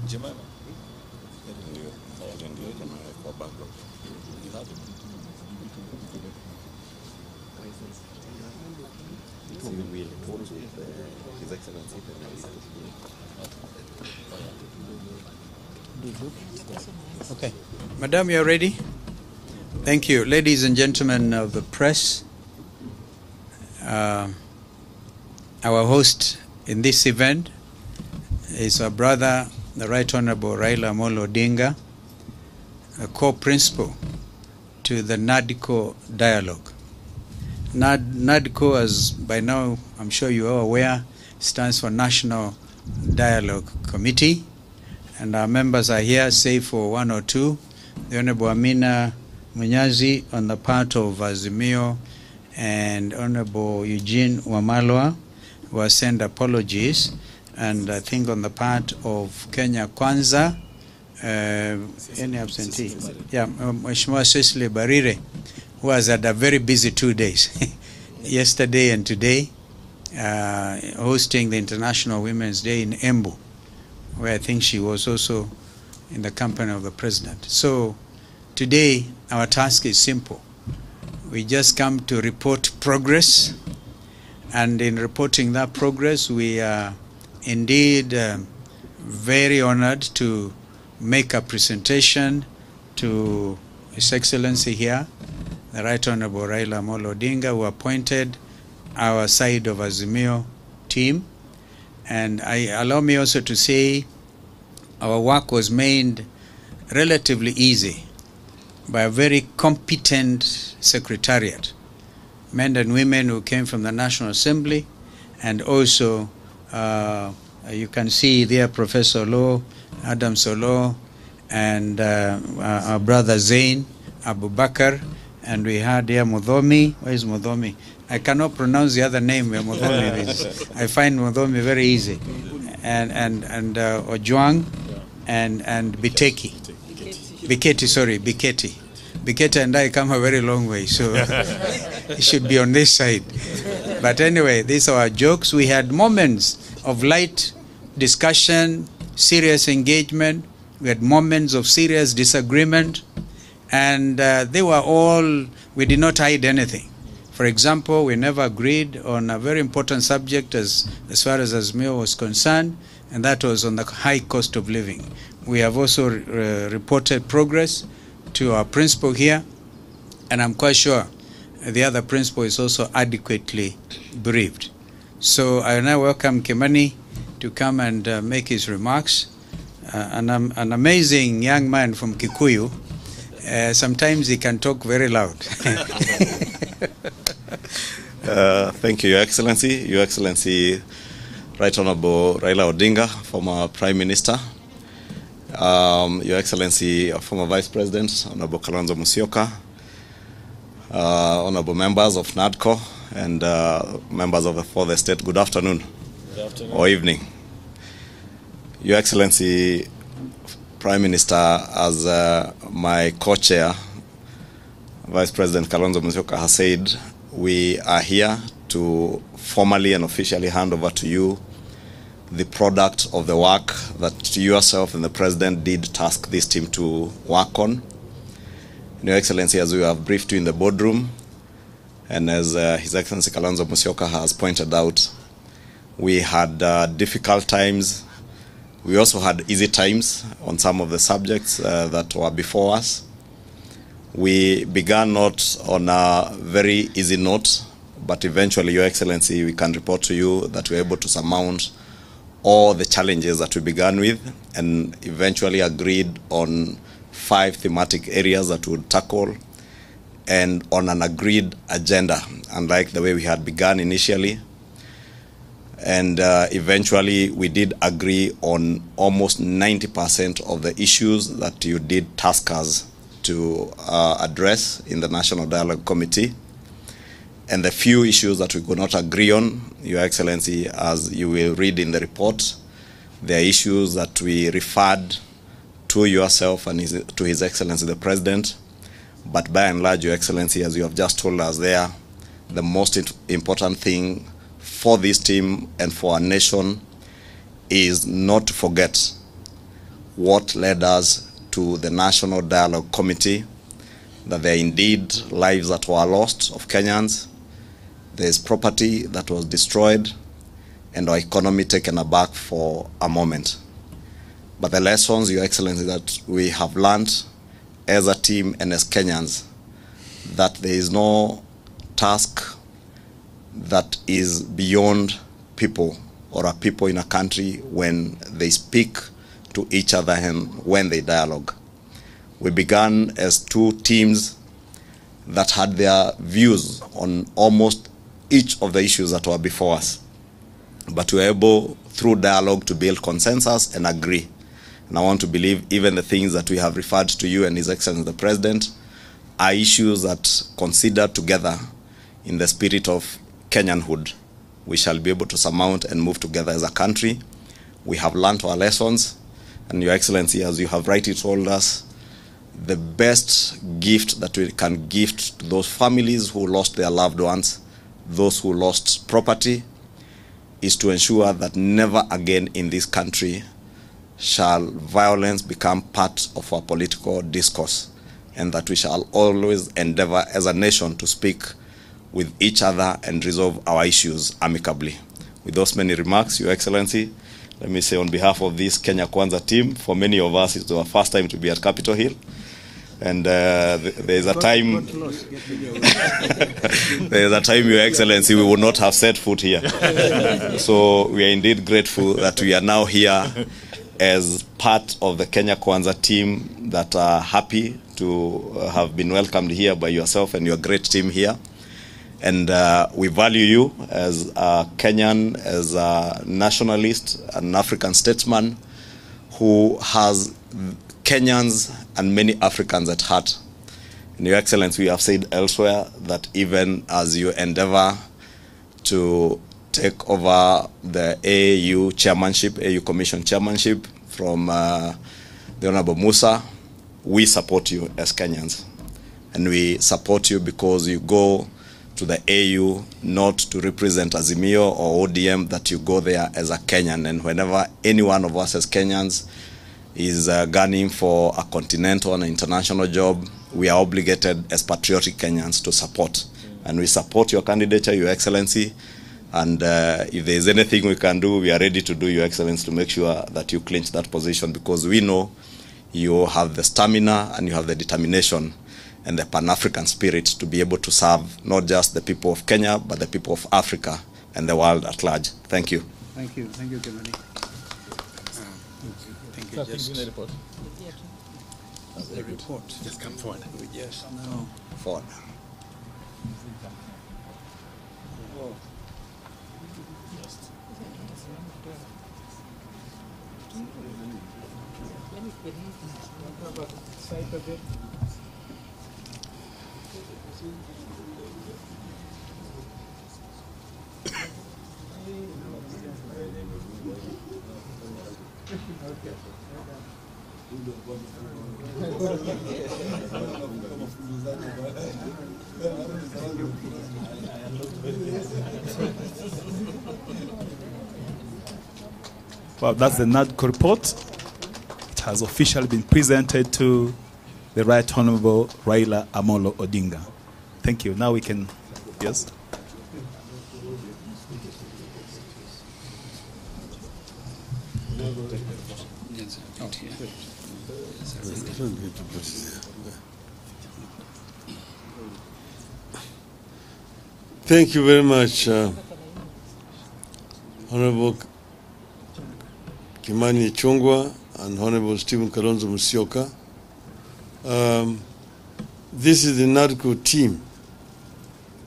Okay. Madam, you're ready? Thank you. Ladies and gentlemen of the press, our host in this event is our brother, the Right Honorable Raila Amolo Odinga, a co-principal to the NADCO dialogue. NADCO, as by now I'm sure you are aware, stands for National Dialogue Committee, and our members are here, save for one or two. The Honorable Amina Munyazi on the part of Azimio and Honorable Eugene Wamalwa will send apologies, and I think on the part of Kenya Kwanza, any absentee? Yeah, Mheshimiwa Cecily Barire, who has had a very busy 2 days, yesterday and today, hosting the International Women's Day in Embu, where I think she was also in the company of the President. So today our task is simple. We just come to report progress, and in reporting that progress we are indeed very honored to make a presentation to His Excellency here, the Right Honorable Raila Amolo Odinga, who appointed our side of Azimio team. And allow me also to say our work was made relatively easy by a very competent secretariat, men and women who came from the National Assembly, and also you can see there Professor Law, Adam Solo, and our brother Zain Abubakar, and we had here Mudhomi. Where is Mudhomi? I cannot pronounce the other name where Mudhomi is. I find Mudhomi very easy. And Ojwang and Biteki. Biketi and I come a very long way, so it should be on this side. But anyway, these are our jokes. We had moments of light discussion, serious engagement. We had moments of serious disagreement, and they were all, we did not hide anything. For example, we never agreed on a very important subject as far as Azimio was concerned, and that was on the high cost of living. We have also reported progress to our principal here, and I'm quite sure the other principal is also adequately briefed. So I now welcome Kimani to come and make his remarks. An amazing young man from Kikuyu. Sometimes he can talk very loud. Thank you, Your Excellency. Your Excellency, Right Honorable Raila Odinga, former Prime Minister. Your Excellency, former Vice President, Honorable Kalonzo Musyoka, Honorable members of NADCO, and members of the Fourth Estate, good afternoon. Good afternoon. Or evening. Your Excellency, Prime Minister, as my co-chair, Vice President Kalonzo Musyoka has said, we are here to formally and officially hand over to you the product of the work that yourself and the President did task this team to work on. Your Excellency, as we have briefed you in the boardroom, and as His Excellency Kalonzo Musyoka has pointed out, we had difficult times. We also had easy times on some of the subjects that were before us. We began not on a very easy note, but eventually, Your Excellency, we can report to you that we were able to surmount all the challenges that we began with, and eventually agreed on 5 thematic areas that we would tackle, and on an agreed agenda, unlike the way we had begun initially. And eventually we did agree on almost 90% of the issues that you did task us to address in the National Dialogue Committee. And the few issues that we could not agree on, Your Excellency, as you will read in the report, there are issues that we referred to yourself and to His Excellency the President. But by and large, Your Excellency, as you have just told us there, the most important thing for this team and for our nation is not to forget what led us to the National Dialogue Committee, that there are indeed lives that were lost of Kenyans, there is property that was destroyed, and our economy taken aback for a moment. But the lessons, Your Excellency, that we have learned as a team and as Kenyans, that there is no task that is beyond people or a people in a country when they speak to each other and when they dialogue. We began as two teams that had their views on almost each of the issues that were before us. But we were able, through dialogue, to build consensus and agree. And I want to believe even the things that we have referred to you and His Excellency the President are issues that, considered together in the spirit of Kenyanhood, we shall be able to surmount and move together as a country. We have learned our lessons, and Your Excellency, as you have rightly told us, the best gift that we can gift to those families who lost their loved ones, those who lost property, is to ensure that never again in this country shall violence become part of our political discourse, and that we shall always endeavor as a nation to speak with each other and resolve our issues amicably. With those many remarks, Your Excellency, let me say on behalf of this Kenya Kwanza team, for many of us it's our first time to be at Capitol Hill. And there is a time, Your Excellency, we would not have set foot here. So we are indeed grateful that we are now here as part of the Kenya Kwanza team that are happy to have been welcomed here by yourself and your great team here. And we value you as a Kenyan, as a nationalist, an African statesman who has Kenyans and many Africans at heart. And Your Excellency, we have said elsewhere that even as you endeavor to take over the AU chairmanship, AU Commission chairmanship from the Honorable Musa, we support you as Kenyans. And we support you because you go to the AU not to represent Azimio or ODM, that you go there as a Kenyan. And whenever any one of us as Kenyans is gunning for a continental and international job, we are obligated as patriotic Kenyans to support. And we support your candidature, Your Excellency. And if there is anything we can do, we are ready to do, Your Excellency, to make sure that you clinch that position, because we know you have the stamina and you have the determination and the Pan-African spirit to be able to serve not just the people of Kenya, but the people of Africa and the world at large. Thank you. Thank you. Thank you, Kimani. Thank you. Just the report. The report. Just come forward. We just now Forward. Well, that's the NADCO report. It has officially been presented to the Right Honorable Raila Amolo Odinga. Thank you. Now we can, yes? Thank you very much, Honorable Kimani Ichung'wah and Honorable Stephen Kalonzo Musyoka. This is the NADCO team,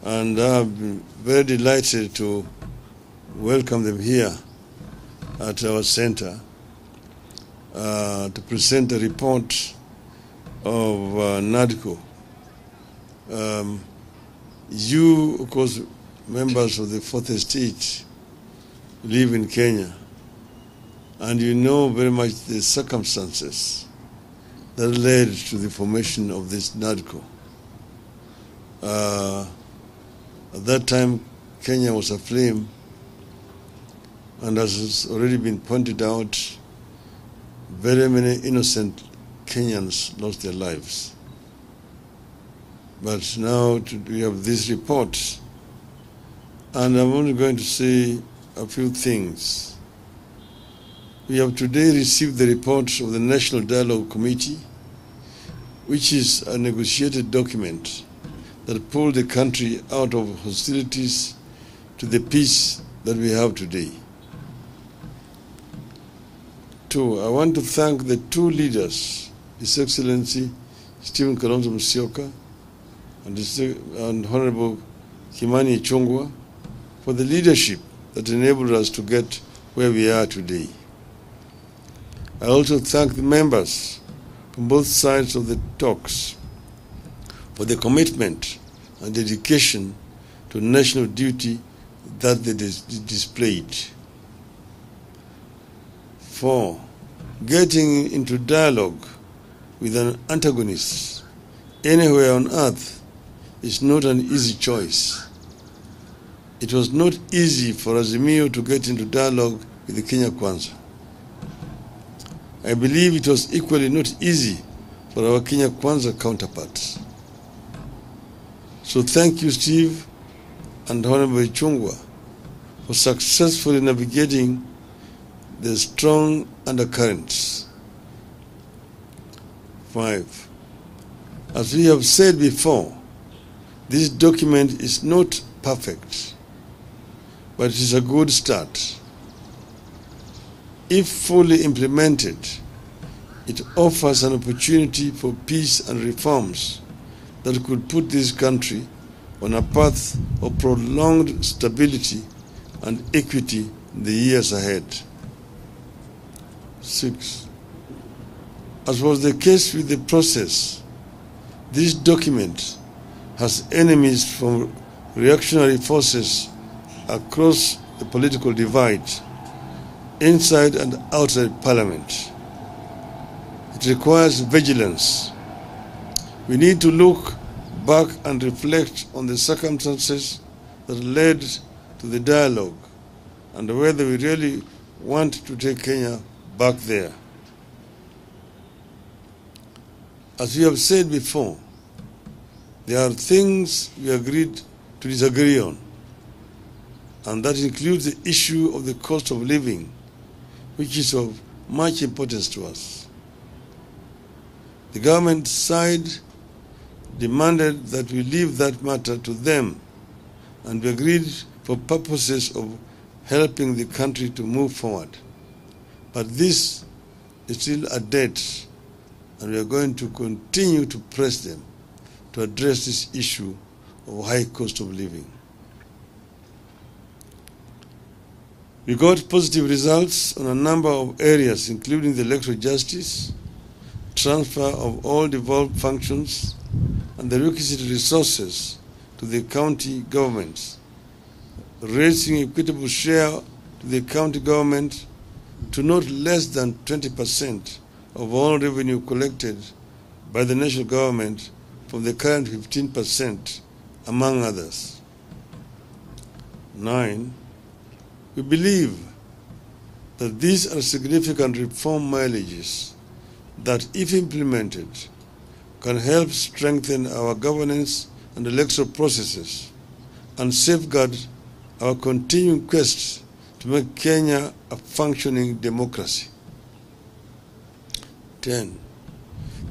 and I've been very delighted to welcome them here at our center to present the report of NADCO. You, of course, members of the Fourth Estate, live in Kenya, and you know very much the circumstances that led to the formation of this NADCO. At that time, Kenya was aflame, and as has already been pointed out very many innocent Kenyans lost their lives. But now we have this report, and I'm only going to say a few things. We have today received the report of the National Dialogue Committee, which is a negotiated document that pulled the country out of hostilities to the peace that we have today. Two, I want to thank the two leaders, His Excellency Stephen Kalonzo Musyoka and Honorable Kimani Ichung'wah, for the leadership that enabled us to get where we are today. I also thank the members from both sides of the talks for the commitment and dedication to national duty that they displayed. 4, getting into dialogue with an antagonist anywhere on earth is not an easy choice. It was not easy for Azimio to get into dialogue with the Kenya Kwanza. I believe it was equally not easy for our Kenya Kwanza counterparts. So thank you, Steve and Honorable Ichung'wah, for successfully navigating the strong undercurrents. 5, as we have said before, this document is not perfect, but it is a good start. If fully implemented, it offers an opportunity for peace and reforms that could put this country on a path of prolonged stability and equity in the years ahead. 6, as was the case with the process, this document has enemies from reactionary forces across the political divide, inside and outside Parliament. It requires vigilance. We need to look back and reflect on the circumstances that led to the dialogue and whether we really want to take Kenya back there. As we have said before, there are things we agreed to disagree on, and that includes the issue of the cost of living, which is of much importance to us. The government side demanded that we leave that matter to them, and we agreed for purposes of helping the country to move forward. But this is still a debt, and we are going to continue to press them to address this issue of high cost of living. We got positive results on a number of areas, including the electoral justice, transfer of all devolved functions, and the requisite resources to the county governments, raising equitable share to the county government to not less than 20% of all revenue collected by the national government from the current 15%, among others. 9, we believe that these are significant reform mileages that, if implemented, can help strengthen our governance and electoral processes and safeguard our continuing quest to make Kenya a functioning democracy. 10.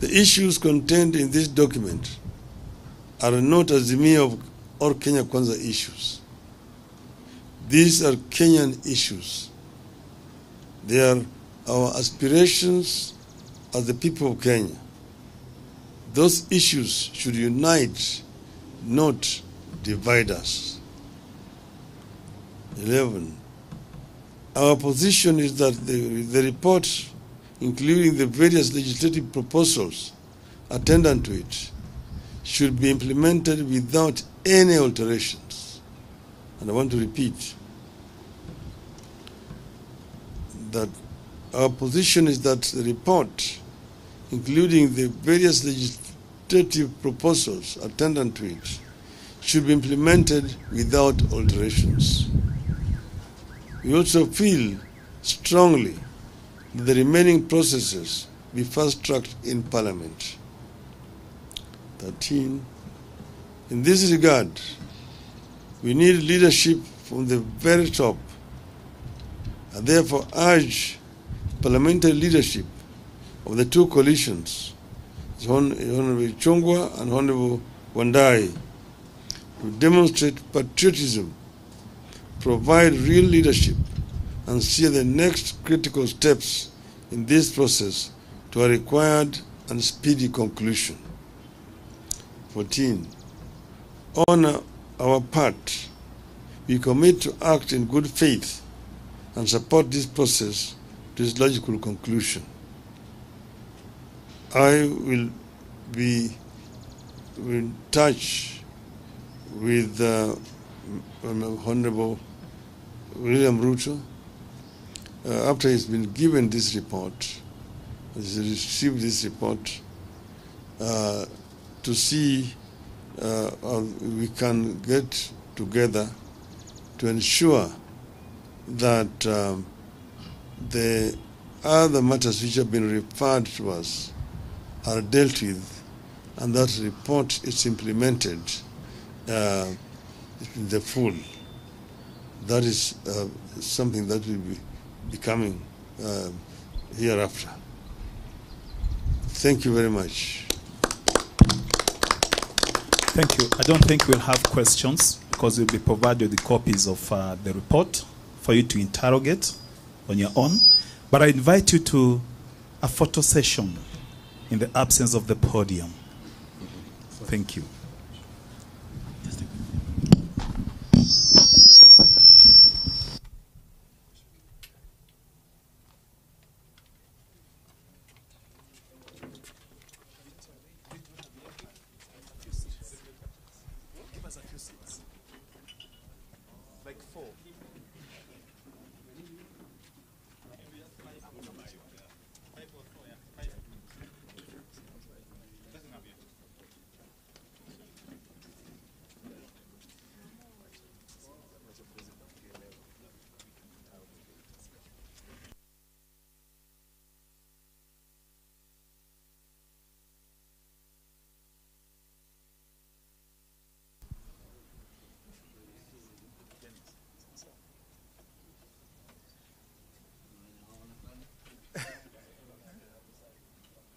The issues contained in this document are not Azimio or Kenya Kwanza issues. These are Kenyan issues. They are our aspirations as the people of Kenya. Those issues should unite, not divide us. 11. Our position is that the report, including the various legislative proposals attendant to it, should be implemented without any alterations. And I want to repeat that our position is that the report, including the various legislative proposals attendant to it, should be implemented without alterations. We also feel strongly that the remaining processes be fast-tracked in Parliament. 13. In this regard, we need leadership from the very top, and therefore urge parliamentary leadership of the two coalitions, Honorable Chungwa and Honorable Wandai, to demonstrate patriotism, provide real leadership, and steer the next critical steps in this process to a required and speedy conclusion. 14. On our part, we commit to act in good faith and support this process to its logical conclusion. I will be in touch with Honorable William Ruto after he's been given this report, he's received this report, to see how we can get together to ensure that the other matters which have been referred to us are dealt with, and that report is implemented in the full. That is something that will be coming hereafter. Thank you very much. Thank you. I don't think we'll have questions because we'll be provided the copies of the report for you to interrogate on your own. But I invite you to a photo session in the absence of the podium. Thank you. Like 4.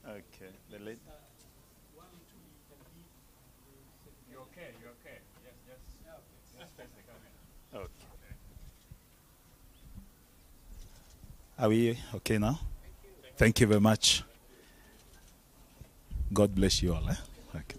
Okay, the late. You're okay, you're okay. Just face the camera. Okay. Are we okay now? Thank you very much. God bless you all. Okay.